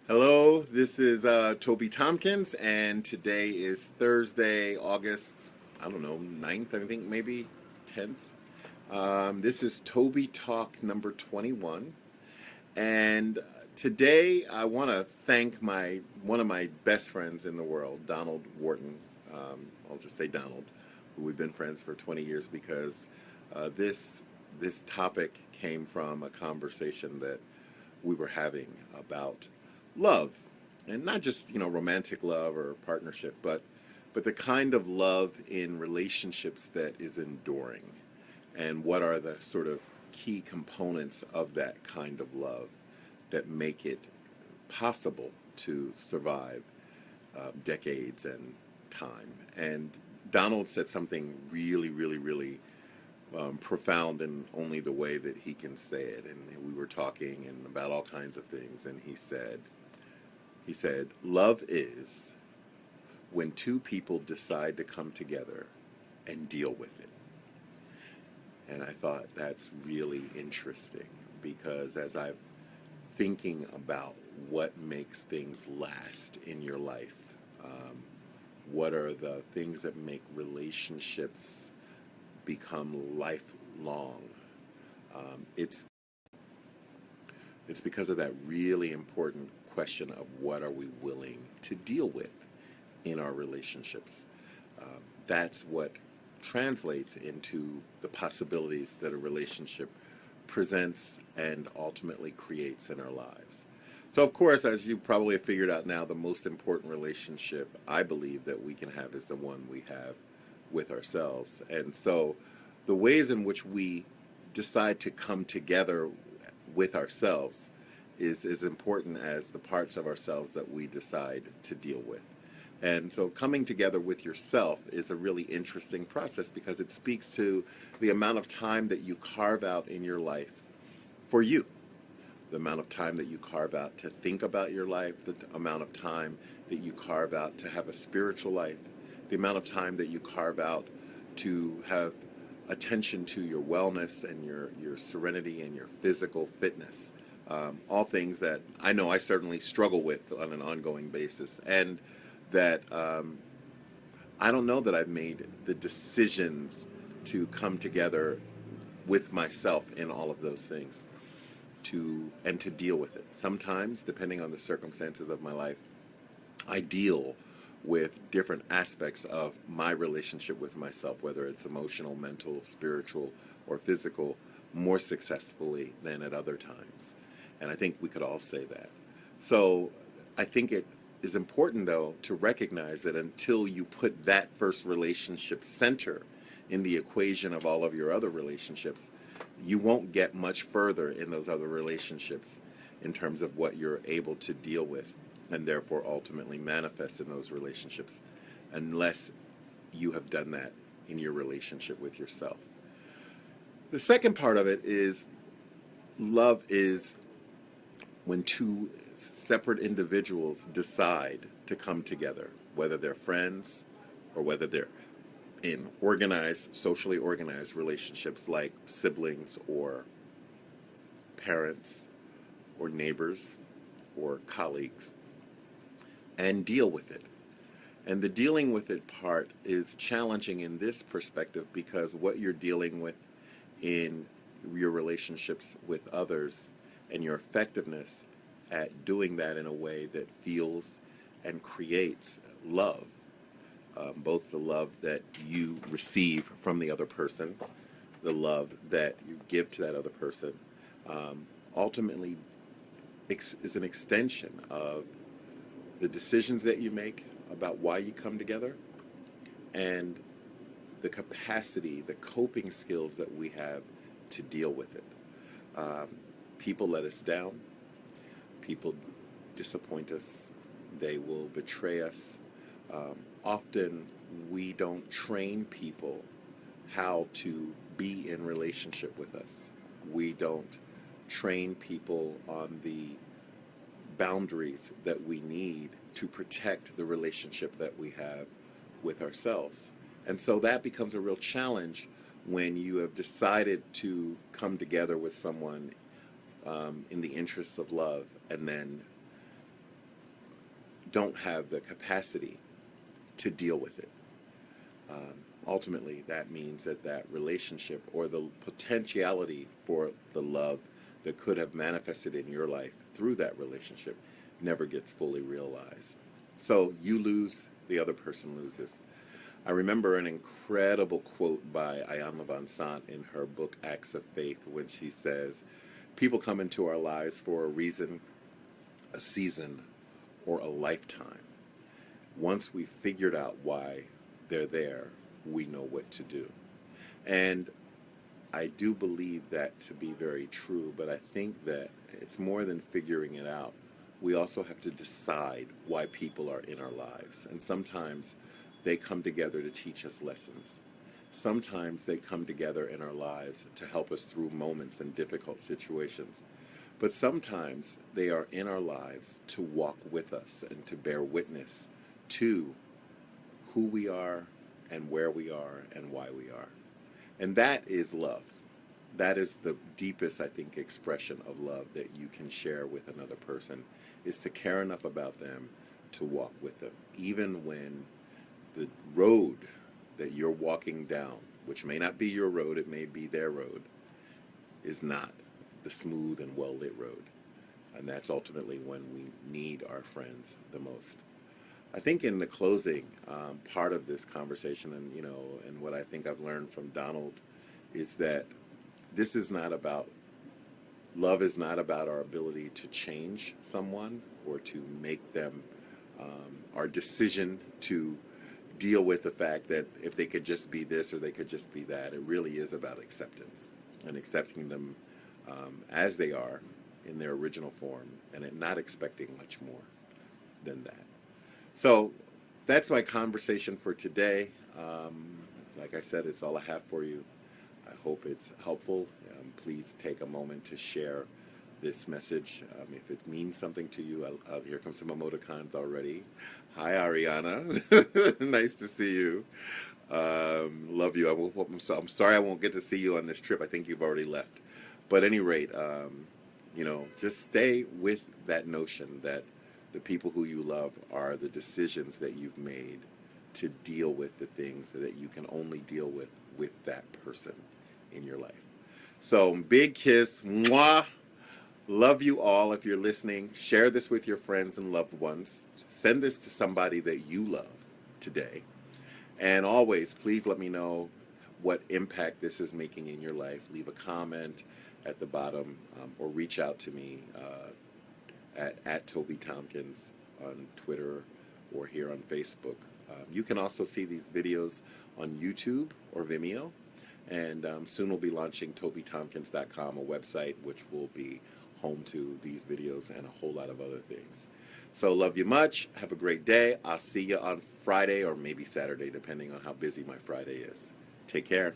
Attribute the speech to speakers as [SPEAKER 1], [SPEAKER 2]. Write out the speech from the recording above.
[SPEAKER 1] Hello, this is Toby Tompkins, and today is Thursday, August, I don't know, 9th, I think maybe 10th. This is Toby Talk number 21, and today I want to thank one of my best friends in the world, Donald Wharton. I'll just say Donald, who we've been friends for 20 years because this topic came from a conversation that we were having about love, and not just romantic love or partnership, but the kind of love in relationships that is enduring, and what are the sort of key components of that kind of love that make it possible to survive decades and time. And Donald said something really, really, really profound in only the way that he can say it. And we were talking and about all kinds of things, and he said, love is when two people decide to come together and deal with it. And I thought that's really interesting because as I've thinking about what makes things last in your life, what are the things that make relationships become lifelong, it's because of that really important question of what are we willing to deal with in our relationships. That's what translates into the possibilities that a relationship presents and ultimately creates in our lives. So, of course, as you probably have figured out now, the most important relationship I believe that we can have is the one we have with ourselves. And so, the ways in which we decide to come together with ourselves is as important as the parts of ourselves that we decide to deal with. And so coming together with yourself is a really interesting process because it speaks to the amount of time that you carve out in your life for you, the amount of time that you carve out to think about your life, the amount of time that you carve out to have a spiritual life, the amount of time that you carve out to have attention to your wellness and your serenity and your physical fitness. All things that I know I certainly struggle with on an ongoing basis. And that I don't know that I've made the decisions to come together with myself in all of those things to deal with it. Sometimes, depending on the circumstances of my life, I deal with different aspects of my relationship with myself, whether it's emotional, mental, spiritual, or physical, more successfully than at other times. And I think we could all say that. So I think it is important, though, to recognize that until you put that first relationship center in the equation of all of your other relationships, you won't get much further in those other relationships in terms of what you're able to deal with and therefore ultimately manifest in those relationships unless you have done that in your relationship with yourself. The second part of it is love is when two separate individuals decide to come together, whether they're friends or whether they're in organized, socially organized relationships like siblings or parents or neighbors or colleagues, and deal with it. And the dealing with it part is challenging in this perspective because what you're dealing with in your relationships with others and your effectiveness at doing that in a way that feels and creates love, both the love that you receive from the other person, the love that you give to that other person, ultimately is an extension of the decisions that you make about why you come together and the capacity, the coping skills that we have to deal with it. People let us down. People disappoint us. They will betray us. Often we don't train people how to be in relationship with us. We don't train people on the boundaries that we need to protect the relationship that we have with ourselves. And so that becomes a real challenge when you have decided to come together with someone in the interests of love, and then don't have the capacity to deal with it. Ultimately, that means that that relationship or the potentiality for the love that could have manifested in your life through that relationship never gets fully realized. So you lose, the other person loses. I remember an incredible quote by Ayanna Van Sant in her book Acts of Faith when she says, people come into our lives for a reason, a season, or a lifetime. Once we figured out why they're there, we know what to do. And I do believe that to be very true, but I think that it's more than figuring it out. We also have to decide why people are in our lives. And sometimes they come together to teach us lessons. Sometimes they come together in our lives to help us through moments and difficult situations. But sometimes they are in our lives to walk with us and to bear witness to who we are and where we are and why we are. And that is love. That is the deepest, I think, expression of love that you can share with another person, is to care enough about them to walk with them. Even when the road that you're walking down, which may not be your road, it may be their road, is not the smooth and well-lit road. And that's ultimately when we need our friends the most. I think in the closing, part of this conversation, and what I think I've learned from Donald, is that this is not about, love is not about our ability to change someone or to make them, our decision to deal with the fact that if they could just be this or they could just be that. It really is about acceptance and accepting them as they are in their original form, and not expecting much more than that. So that's my conversation for today. Like I said, it's all I have for you. I hope it's helpful. Please take a moment to share this message. If it means something to you, here comes some emoticons already. Hi, Ariana. Nice to see you. Love you. I'm sorry I won't get to see you on this trip. I think you've already left. But at any rate, just stay with that notion that the people who you love are the decisions that you've made to deal with the things that you can only deal with that person in your life. So big kiss. Mwah. Love you all. If you're listening, share this with your friends and loved ones. Send this to somebody that you love today. And always, please let me know what impact this is making in your life. Leave a comment at the bottom, or reach out to me at Toby Tompkins on Twitter or here on Facebook. You can also see these videos on YouTube or Vimeo. And soon we'll be launching TobyTompkins.com, a website which will be home to these videos and a whole lot of other things. So love you much. Have a great day. I'll see you on Friday or maybe Saturday, depending on how busy my Friday is. Take care.